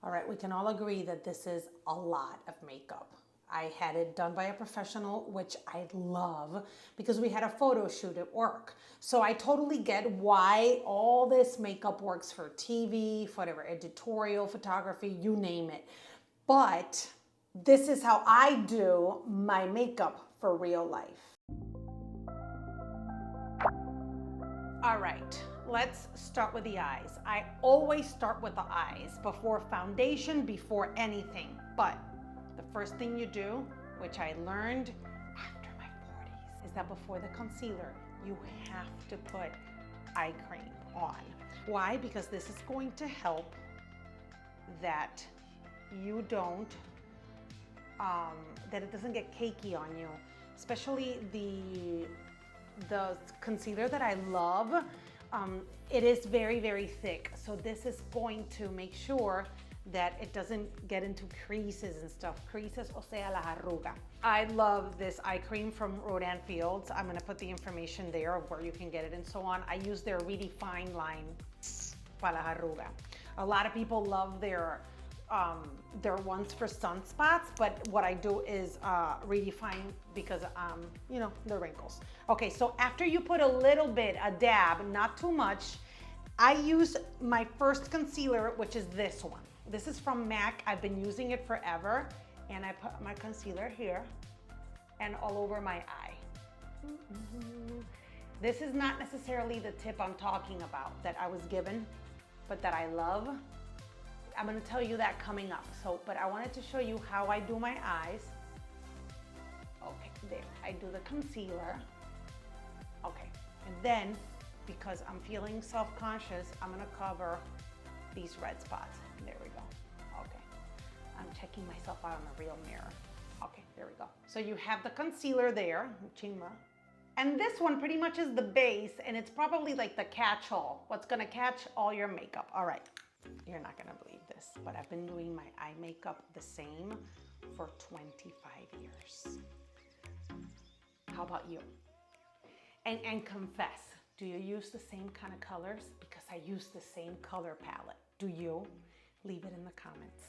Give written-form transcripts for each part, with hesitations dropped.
All right, we can all agree that this is a lot of makeup. I had it done by a professional, which I love because we had a photo shoot at work. So I totally get why all this makeup works for TV, for whatever, editorial, photography, you name it. But this is how I do my makeup for real life. All right, let's start with the eyes. I always start with the eyes before foundation, before anything. But the first thing you do, which I learned after my 40s, is that before the concealer, you have to put eye cream on. Why? Because this is going to help that you don't, that it doesn't get cakey on you. Especially the concealer that I love, it is very, very thick. So this is going to make sure that it doesn't get into creases and stuff. Creases, o sea, la arruga. I love this eye cream from Rodan Fields. I'm gonna put the information there of where you can get it and so on. I use their Redefine line para la arruga. A lot of people love their ones for sunspots, but what I do is Redefine because, you know, the wrinkles. Okay, so after you put a little bit, a dab, not too much, I use my first concealer, which is this one. This is from MAC. I've been using it forever, and I put my concealer here and all over my eye. This is not necessarily the tip I'm talking about that I was given, but that I love. I'm gonna tell you that coming up. So, but I wanted to show you how I do my eyes. Okay, there, I do the concealer. Okay, and then, because I'm feeling self-conscious, I'm gonna cover these red spots. There we go, okay. I'm checking myself out on a real mirror. Okay, there we go. So you have the concealer there, chingma. And this one pretty much is the base, and it's probably like the catch-all, what's gonna catch all your makeup. All right. You're not gonna believe this, but I've been doing my eye makeup the same for 25 years. How about you? And confess, do you use the same kind of colors? Because I use the same color palette. Do you? Leave it in the comments.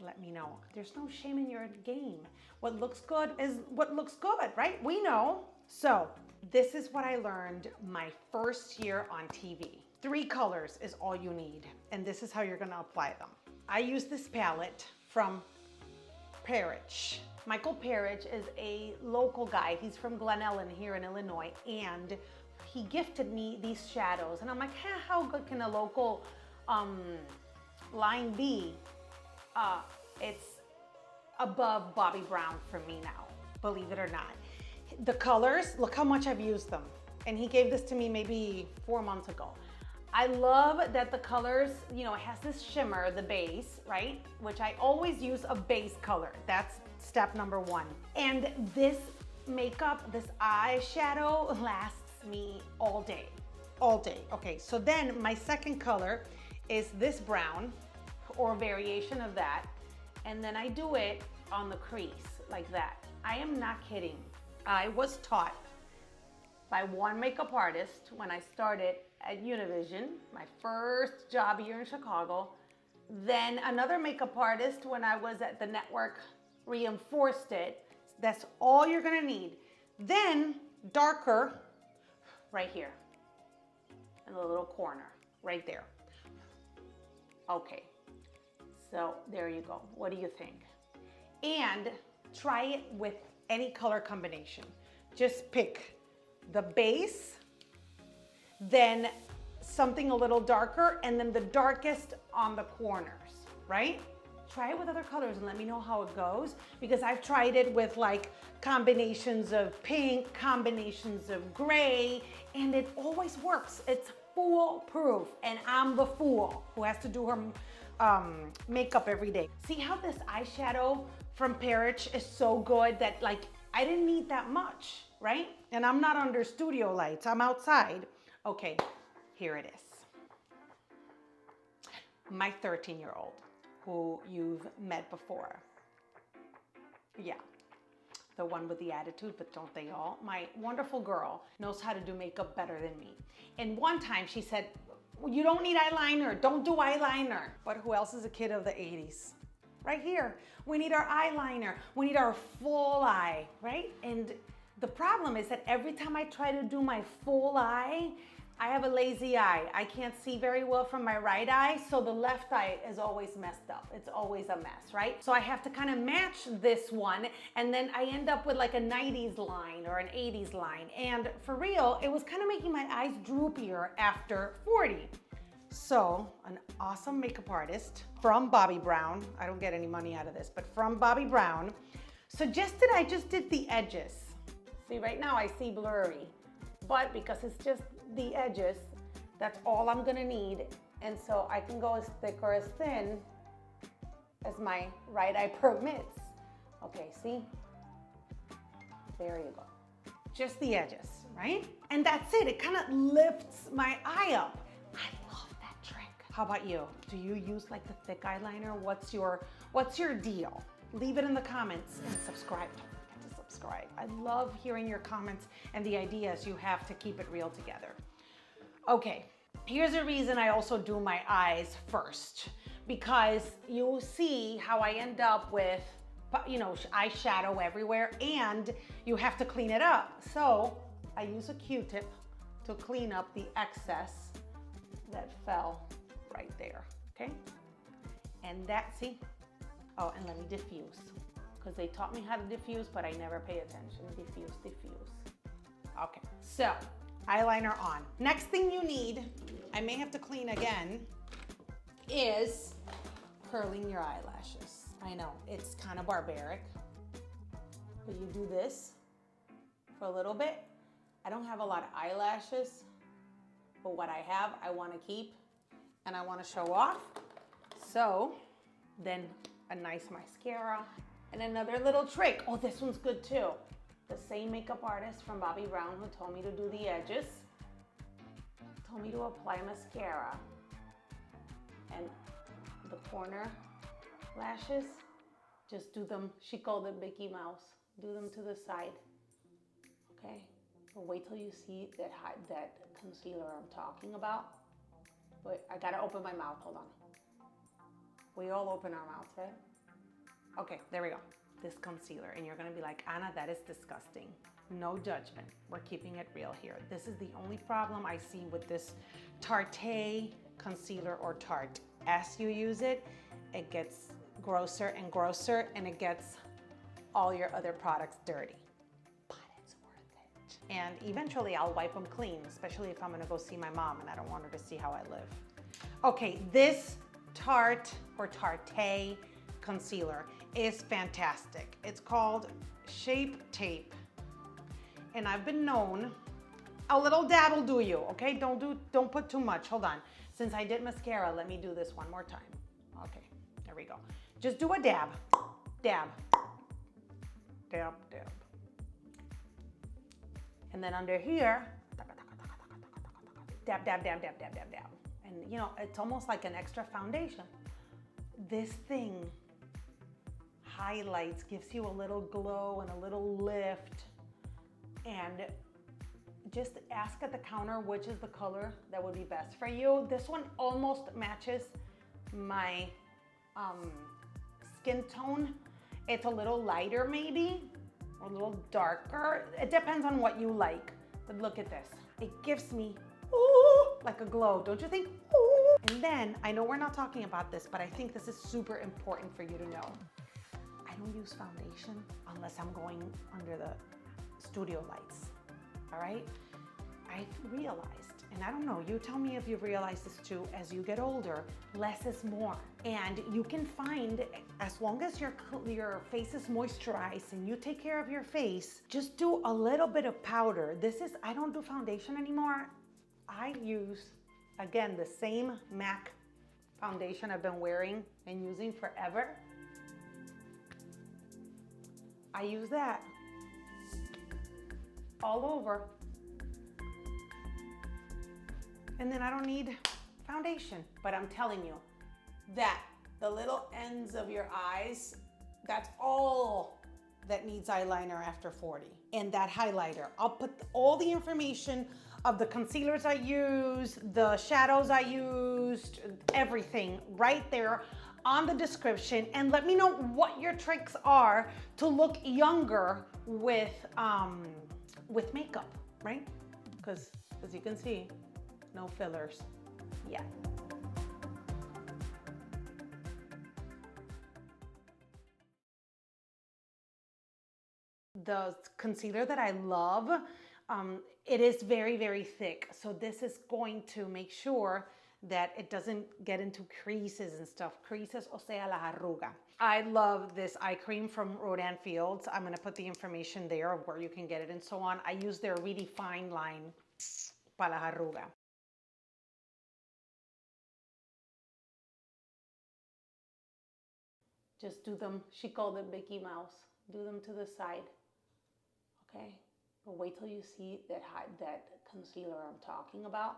Let me know. There's no shame in your game. What looks good is what looks good, right? We know. So this is what I learned my first year on TV. 3 colors is all you need, and this is how you're gonna apply them. I use this palette from Perich. Michael Perich is a local guy. He's from Glen Ellen here in Illinois, and he gifted me these shadows. And I'm like, how good can a local line be? It's above Bobbi Brown for me now, believe it or not. The colors, look how much I've used them. And he gave this to me maybe 4 months ago. I love that the colors, you know, it has this shimmer, the base, right? Which I always use a base color. That's step number 1. And this makeup, this eyeshadow lasts me all day, all day. Okay, so then my second color is this brown or variation of that. And then I do it on the crease like that. I am not kidding. I was taught by one makeup artist when I started at Univision, my first job here in Chicago. Then another makeup artist when I was at the network reinforced it. That's all you're gonna need. Then darker right here in the little corner, right there. Okay, so there you go. What do you think? And try it with any color combination. Just pick the base, then something a little darker, and then the darkest on the corners, right? Try it with other colors and let me know how it goes, because I've tried it with like combinations of pink, combinations of gray, and it always works. It's foolproof, and I'm the fool who has to do her makeup every day. See how this eyeshadow from Perich is so good that like I didn't need that much, right? And I'm not under studio lights, I'm outside. Okay, here it is. My 13-year-old, who you've met before. Yeah, the one with the attitude, but don't they all? My wonderful girl knows how to do makeup better than me. And one time she said, You don't need eyeliner. Don't do eyeliner. But who else is a kid of the 80s? Right here. We need our eyeliner. We need our full eye, right? And the problem is that every time I try to do my full eye, I have a lazy eye. I can't see very well from my right eye, so the left eye is always messed up. It's always a mess, right? So I have to kind of match this one, and then I end up with like a 90s line or an 80s line. And for real, it was kind of making my eyes droopier after 40. So an awesome makeup artist from Bobbi Brown, I don't get any money out of this, but from Bobbi Brown, suggested I just did the edges. See, right now I see blurry, but because it's just the edges, that's all I'm gonna need. And so I can go as thick or as thin as my right eye permits. Okay, see? There you go. Just the edges, right? And that's it, it kind of lifts my eye up. I love that trick. How about you? Do you use like the thick eyeliner? What's your deal? Leave it in the comments and subscribe. Subscribe. I love hearing your comments and the ideas you have to keep it real together. Okay, here's a reason I also do my eyes first, because you'll see how I end up with, you know, eyeshadow everywhere, and you have to clean it up. So I use a Q-tip to clean up the excess that fell right there, okay? And that, see? Oh, and let me diffuse, because they taught me how to diffuse, but I never pay attention. Diffuse, diffuse. Okay, so eyeliner on. Next thing you need, I may have to clean again, is curling your eyelashes. I know, it's kind of barbaric, but you do this for a little bit. I don't have a lot of eyelashes, but what I have, I want to keep, and I want to show off. So then a nice mascara. And another little trick, oh, this one's good too. The same makeup artist from Bobbi Brown who told me to do the edges, told me to apply mascara. And the corner lashes, just do them, she called it Mickey Mouse. Do them to the side, okay? But wait till you see that concealer I'm talking about. But I gotta open my mouth, hold on. We all open our mouths, right? Okay, there we go. This concealer, and you're gonna be like, Anna, that is disgusting. No judgment, we're keeping it real here. This is the only problem I see with this Tarte concealer or Tarte. As you use it, it gets grosser and grosser, and it gets all your other products dirty. But it's worth it. And eventually I'll wipe them clean, especially if I'm gonna go see my mom and I don't want her to see how I live. Okay, this Tarte or Tarte concealer is fantastic. It's called Shape Tape. And I've been known, a little dab will do you, okay? Don't put too much, hold on. Since I did mascara, let me do this one more time. Okay, there we go. Just do a dab, dab, dab, dab. And then under here, dab, dab, dab, dab, dab, dab, dab. And you know, it's almost like an extra foundation. This thing highlights, gives you a little glow and a little lift. And just ask at the counter which is the color that would be best for you. This one almost matches my skin tone. It's a little lighter maybe, or a little darker. It depends on what you like. But look at this. It gives me, ooh, like a glow, don't you think? Ooh. And then, I know we're not talking about this, but I think this is super important for you to know. I don't use foundation unless I'm going under the studio lights, all right? I've realized, and I don't know, you tell me if you've realized this too, as you get older, less is more. And you can find, as long as your face is moisturized and you take care of your face, just do a little bit of powder. I don't do foundation anymore. I use, again, the same MAC foundation I've been wearing and using forever. I use that all over. And then I don't need foundation. But I'm telling you that the little ends of your eyes, that's all that needs eyeliner after 40. And that highlighter, I'll put all the information of the concealers I used, the shadows I used, everything right there on the description, and let me know what your tricks are to look younger with makeup, right? Because as you can see, no fillers yet. The concealer that I love, it is very, very thick. So this is going to make sure that it doesn't get into creases and stuff. Creases, o sea, la arruga. I love this eye cream from Rodan Fields. I'm gonna put the information there of where you can get it and so on. I use their really fine line para la arruga. Just do them, she called it Mickey Mouse. Do them to the side, okay? But wait till you see that concealer I'm talking about.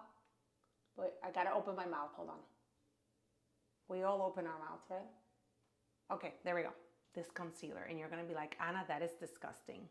But I gotta open my mouth, hold on. We all open our mouths, right? Okay, there we go. This concealer, and you're gonna be like, Anna, that is disgusting.